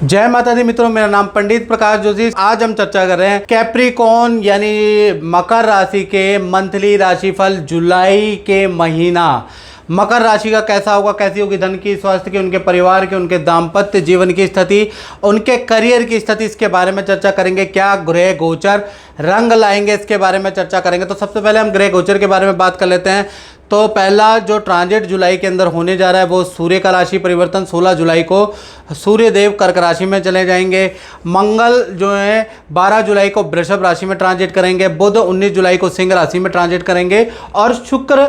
जय माता दी मित्रों, मेरा नाम पंडित प्रकाश जोशी। आज हम चर्चा कर रहे हैं कैप्रिकॉर्न यानी मकर राशि के मंथली राशिफल जुलाई के महीना। मकर राशि का कैसा होगा, कैसी होगी धन की, स्वास्थ्य की, उनके परिवार की, उनके दाम्पत्य जीवन की स्थिति, उनके करियर की स्थिति, इसके बारे में चर्चा करेंगे। क्या ग्रह गोचर रंग लाएंगे, इसके बारे में चर्चा करेंगे। तो सबसे पहले हम ग्रह गोचर के बारे में बात कर लेते हैं। तो पहला जो ट्रांजिट जुलाई के अंदर होने जा रहा है वो सूर्य का राशि परिवर्तन। 16 जुलाई को सूर्य देव कर्क राशि में चले जाएंगे। मंगल जो है 12 जुलाई को वृषभ राशि में ट्रांजिट करेंगे। बुध 19 जुलाई को सिंह राशि में ट्रांजिट करेंगे और शुक्र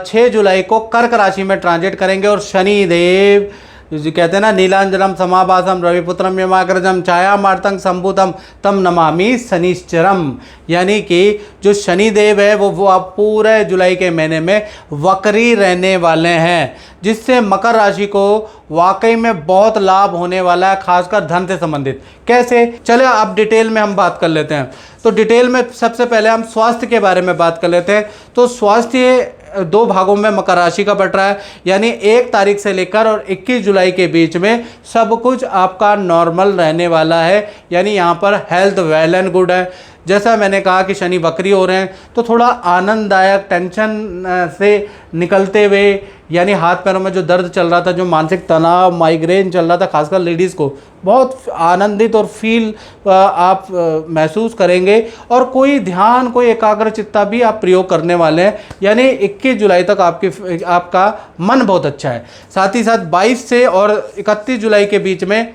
6 जुलाई को कर्क राशि में ट्रांजिट करेंगे। और शनि देव जो कहते हैं ना, नीलांजनम समाभासम रविपुत्रम यमाग्रजम छाया मार्तंग संभूतम तम नमामि शनिश्चरम, यानी कि जो शनि देव है वो आप पूरे जुलाई के महीने में वक्री रहने वाले हैं, जिससे मकर राशि को वाकई में बहुत लाभ होने वाला है, खासकर धन से संबंधित। कैसे, चले अब डिटेल में हम बात कर लेते हैं। तो डिटेल में सबसे पहले हम स्वास्थ्य के बारे में बात कर लेते हैं। तो स्वास्थ्य 2 भागों में मकर राशि का बट रहा है, यानी 1 तारीख से लेकर और 21 जुलाई के बीच में सब कुछ आपका नॉर्मल रहने वाला है, यानी यहाँ पर हेल्थ वेल एंड गुड है। जैसा मैंने कहा कि शनि वक्री हो रहे हैं तो थोड़ा आनंददायक, टेंशन से निकलते हुए, यानी हाथ पैरों में जो दर्द चल रहा था, जो मानसिक तनाव, माइग्रेन चल रहा था, खासकर लेडीज़ को, बहुत आनंदित और फील आप महसूस करेंगे। और कोई ध्यान, कोई एकाग्रचित्ता भी आप प्रयोग करने वाले हैं, यानी 21 जुलाई तक आपका मन बहुत अच्छा है। साथ ही साथ 22 से और 31 जुलाई के बीच में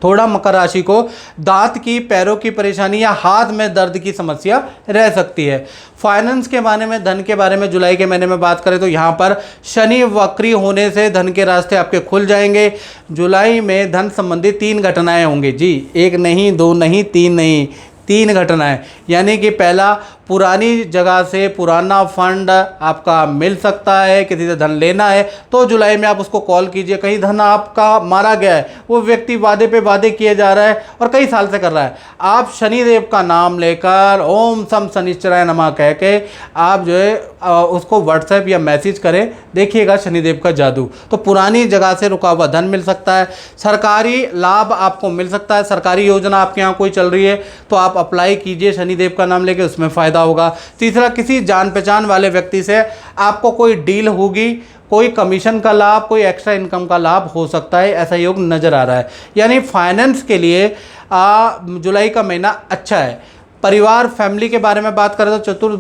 थोड़ा मकर राशि को दांत की, पैरों की परेशानी या हाथ में दर्द की समस्या रह सकती है। फाइनेंस के बारे में, धन के बारे में जुलाई के महीने में बात करें तो यहाँ पर शनि वक्री होने से धन के रास्ते आपके खुल जाएंगे। जुलाई में धन संबंधी 3 घटनाएं होंगी जी, 1 नहीं, 2 नहीं, 3 नहीं, 3 घटनाएं। यानी कि पहला, पुरानी जगह से पुराना फंड आपका मिल सकता है, किसी से धन लेना है तो जुलाई में आप उसको कॉल कीजिए। कहीं धन आपका मारा गया है, वो व्यक्ति वादे पे वादे किए जा रहा है और कई साल से कर रहा है, आप शनिदेव का नाम लेकर ओम सम शनिश्चराय नमः कह के आप जो है उसको व्हाट्सएप या मैसेज करें, देखिएगा शनिदेव का जादू। तो पुरानी जगह से रुका हुआ धन मिल सकता है। सरकारी लाभ आपको मिल सकता है। सरकारी योजना आपके यहाँ कोई चल रही है तो आप अप्लाई कीजिए शनिदेव का नाम लेके, उसमें फ़ायदा होगा। तीसरा, किसी जान पहचान वाले व्यक्ति से आपको कोई डील होगी, कोई कमीशन का लाभ, कोई एक्स्ट्रा इनकम का लाभ हो सकता है, ऐसा योग नज़र आ रहा है। यानी फाइनेंस के लिए जुलाई का महीना अच्छा है। परिवार, फैमिली के बारे में बात करें तो चतुर्थ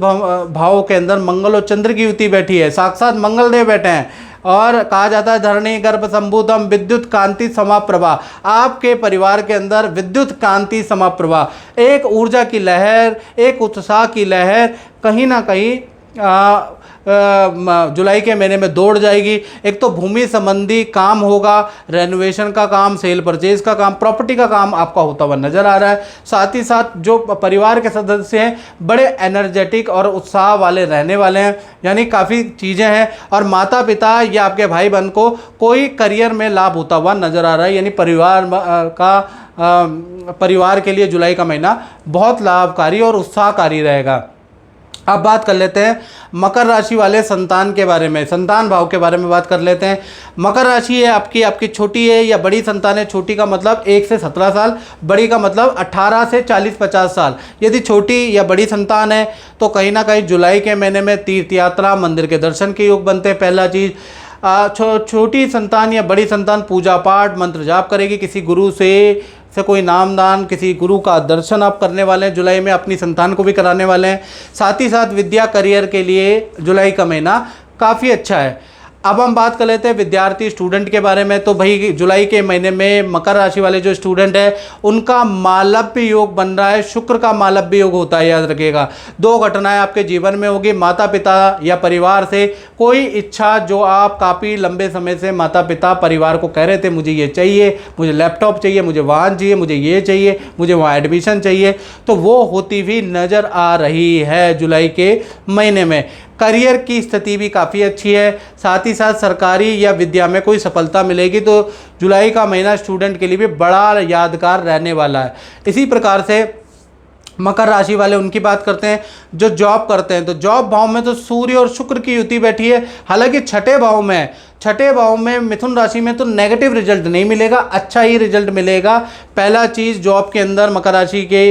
भाव के अंदर मंगल और चंद्र की युति बैठी है, साक्षात मंगल देव बैठे हैं। और कहा जाता है धरणी गर्भ संभूतम विद्युत कांति समाप्रभा, आपके परिवार के अंदर विद्युत कांति समाप्रभा, एक ऊर्जा की लहर, एक उत्साह की लहर कहीं ना कहीं जुलाई के महीने में दौड़ जाएगी। एक तो भूमि संबंधी काम होगा, रेनोवेशन का काम, सेल परचेज का काम, प्रॉपर्टी का काम आपका होता हुआ नजर आ रहा है। साथ ही साथ जो परिवार के सदस्य हैं बड़े एनर्जेटिक और उत्साह वाले रहने वाले हैं, यानी काफ़ी चीज़ें हैं। और माता पिता या आपके भाई बहन को कोई करियर में लाभ होता हुआ नजर आ रहा है, यानी परिवार के लिए जुलाई का महीना बहुत लाभकारी और उत्साहकारी रहेगा। अब बात कर लेते हैं मकर राशि वाले संतान के बारे में, संतान भाव के बारे में बात कर लेते हैं। मकर राशि है आपकी छोटी है या बड़ी संतान है। छोटी का मतलब 1 से 17 साल, बड़ी का मतलब 18 से 40-50 साल। यदि छोटी या बड़ी संतान है तो कहीं ना कहीं जुलाई के महीने में तीर्थ यात्रा, मंदिर के दर्शन के योग बनते हैं। पहला चीज़, छोटी संतान या बड़ी संतान पूजा पाठ, मंत्र जाप करेगी, किसी गुरु से कोई नामदान, किसी गुरु का दर्शन आप करने वाले हैं जुलाई में, अपनी संतान को भी कराने वाले हैं। साथ ही साथ विद्या, करियर के लिए जुलाई का महीना काफ़ी अच्छा है। अब हम बात कर लेते हैं विद्यार्थी, स्टूडेंट के बारे में। तो भाई जुलाई के महीने में मकर राशि वाले जो स्टूडेंट है उनका मालव्य योग बन रहा है, शुक्र का मालव्य योग होता है, याद रखिएगा। 2 घटनाएं आपके जीवन में होगी। माता पिता या परिवार से कोई इच्छा जो आप काफ़ी लंबे समय से माता पिता परिवार को कह रहे थे, मुझे ये चाहिए, मुझे लैपटॉप चाहिए, मुझे वाहन चाहिए, मुझे ये चाहिए, मुझे वहाँ एडमिशन चाहिए, तो वो होती हुई नज़र आ रही है जुलाई के महीने में। करियर की स्थिति भी काफ़ी अच्छी है। साथ ही साथ सरकारी या विद्या में कोई सफलता मिलेगी। तो जुलाई का महीना स्टूडेंट के लिए भी बड़ा यादगार रहने वाला है। इसी प्रकार से मकर राशि वाले उनकी बात करते हैं जो जॉब करते हैं। तो जॉब भाव में तो सूर्य और शुक्र की युति बैठी है, हालांकि छठे भाव में छठे भाव में मिथुन राशि में तो नेगेटिव रिजल्ट नहीं मिलेगा, अच्छा ही रिजल्ट मिलेगा। पहला चीज़ जॉब के अंदर मकर राशि के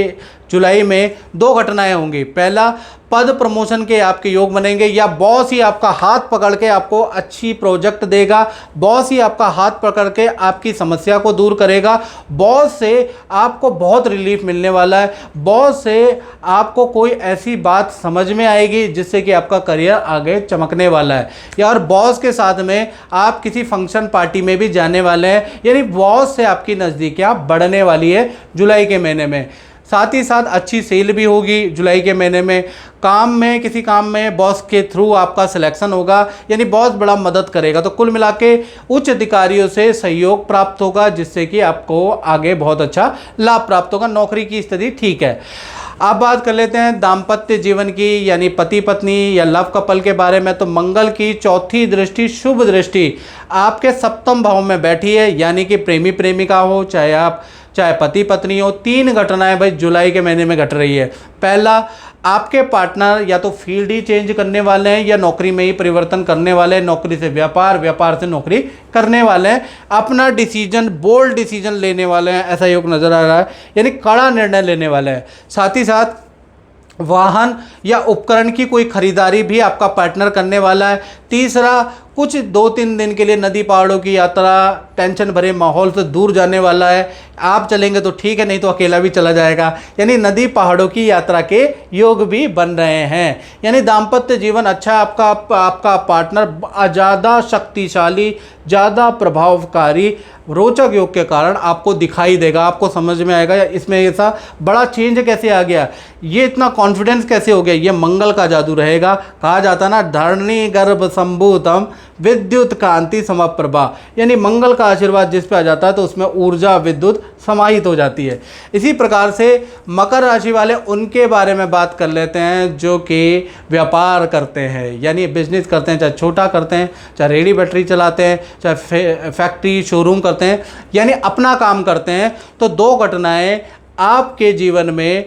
जुलाई में 2 घटनाएं होंगी। पहला, पद प्रमोशन के आपके योग बनेंगे, या बॉस ही आपका हाथ पकड़ के आपको अच्छी प्रोजेक्ट देगा, बॉस ही आपका हाथ पकड़ के आपकी समस्या को दूर करेगा, बॉस से आपको बहुत रिलीफ मिलने वाला है, बॉस से आपको कोई ऐसी बात समझ में आएगी जिससे कि आपका करियर आगे चमकने वाला है। या और बॉस के साथ में आप किसी फंक्शन पार्टी में भी जाने वाले हैं, यानी बॉस से आपकी नज़दीकियाँ बढ़ने वाली है जुलाई के महीने में। साथ ही साथ अच्छी सेल भी होगी जुलाई के महीने में। काम में, किसी काम में बॉस के थ्रू आपका सिलेक्शन होगा, यानी बॉस बड़ा मदद करेगा। तो कुल मिला के उच्च अधिकारियों से सहयोग प्राप्त होगा, जिससे कि आपको आगे बहुत अच्छा लाभ प्राप्त होगा। नौकरी की स्थिति ठीक है। अब बात कर लेते हैं दाम्पत्य जीवन की, यानी पति पत्नी या लव कपल के बारे में। तो मंगल की चौथी दृष्टि, शुभ दृष्टि आपके सप्तम भाव में बैठी है, यानी कि प्रेमी प्रेमिका हो, चाहे पति पत्नी हो। 3 घटनाएं भाई जुलाई के महीने में घट रही है। पहला, आपके पार्टनर या तो फील्ड ही चेंज करने वाले हैं या नौकरी में ही परिवर्तन करने वाले हैं, नौकरी से व्यापार, व्यापार से नौकरी करने वाले हैं। अपना डिसीजन, बोल्ड डिसीजन लेने वाले हैं, ऐसा योग नज़र आ रहा है, यानी कड़ा निर्णय लेने वाले हैं। साथ ही साथ वाहन या उपकरण की कोई खरीदारी भी आपका पार्टनर करने वाला है। तीसरा, कुछ 2-3 दिन के लिए नदी पहाड़ों की यात्रा, टेंशन भरे माहौल से दूर जाने वाला है। आप चलेंगे तो ठीक है, नहीं तो अकेला भी चला जाएगा, यानी नदी पहाड़ों की यात्रा के योग भी बन रहे हैं। यानी दाम्पत्य जीवन अच्छा, आपका पार्टनर ज़्यादा शक्तिशाली, ज़्यादा प्रभावकारी, रोचक योग के कारण आपको दिखाई देगा, आपको समझ में आएगा इसमें ऐसा बड़ा चेंज कैसे आ गया, ये इतना कॉन्फिडेंस कैसे हो गया। ये मंगल का जादू रहेगा। कहा जाता ना, धरणी गर्भ संभूतम विद्युत कांति समप्रभा, यानी मंगल का आशीर्वाद जिस पे आ जाता है तो उसमें ऊर्जा, विद्युत समाहित हो जाती है। इसी प्रकार से मकर राशि वाले, उनके बारे में बात कर लेते हैं जो कि व्यापार करते हैं, यानी बिजनेस करते हैं, चाहे छोटा करते हैं, चाहे रेडी बैटरी चलाते हैं, चाहे फैक्ट्री शोरूम करते हैं, यानी अपना काम करते हैं। तो 2 घटनाएं आपके जीवन में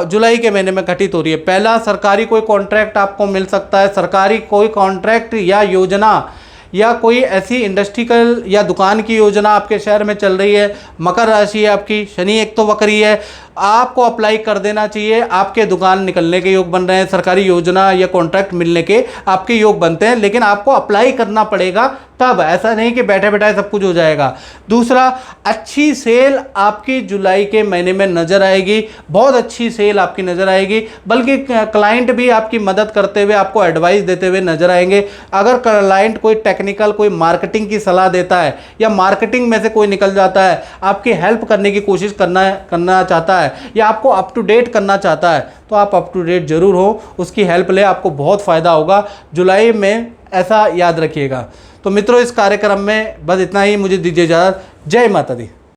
जुलाई के महीने में घटित हो रही है। पहला, सरकारी कोई कॉन्ट्रैक्ट आपको मिल सकता है, सरकारी कोई कॉन्ट्रैक्ट या योजना या कोई ऐसी इंडस्ट्रियल या दुकान की योजना आपके शहर में चल रही है। मकर राशि है आपकी, शनि एक तो वक्री है, आपको अप्लाई कर देना चाहिए। आपके दुकान निकलने के योग बन रहे हैं, सरकारी योजना या कॉन्ट्रैक्ट मिलने के आपके योग बनते हैं, लेकिन आपको अप्लाई करना पड़ेगा तब, ऐसा नहीं कि बैठे बैठाए सब कुछ हो जाएगा। दूसरा, अच्छी सेल आपकी जुलाई के महीने में नज़र आएगी, बहुत अच्छी सेल आपकी नज़र आएगी, बल्कि क्लाइंट भी आपकी मदद करते हुए, आपको एडवाइस देते हुए नजर आएंगे। अगर क्लाइंट कोई टेक्निकल, कोई मार्केटिंग की सलाह देता है या मार्केटिंग में से कोई निकल जाता है, आपकी हेल्प करने की कोशिश करना चाहता है या आपको अप टू डेट करना चाहता है, तो आप अप टू डेट जरूर हो, उसकी हेल्प ले, आपको बहुत फ़ायदा होगा जुलाई में, ऐसा याद रखिएगा। तो मित्रों, इस कार्यक्रम में बस इतना ही, मुझे दीजिए इजाज़त। जय माता दी।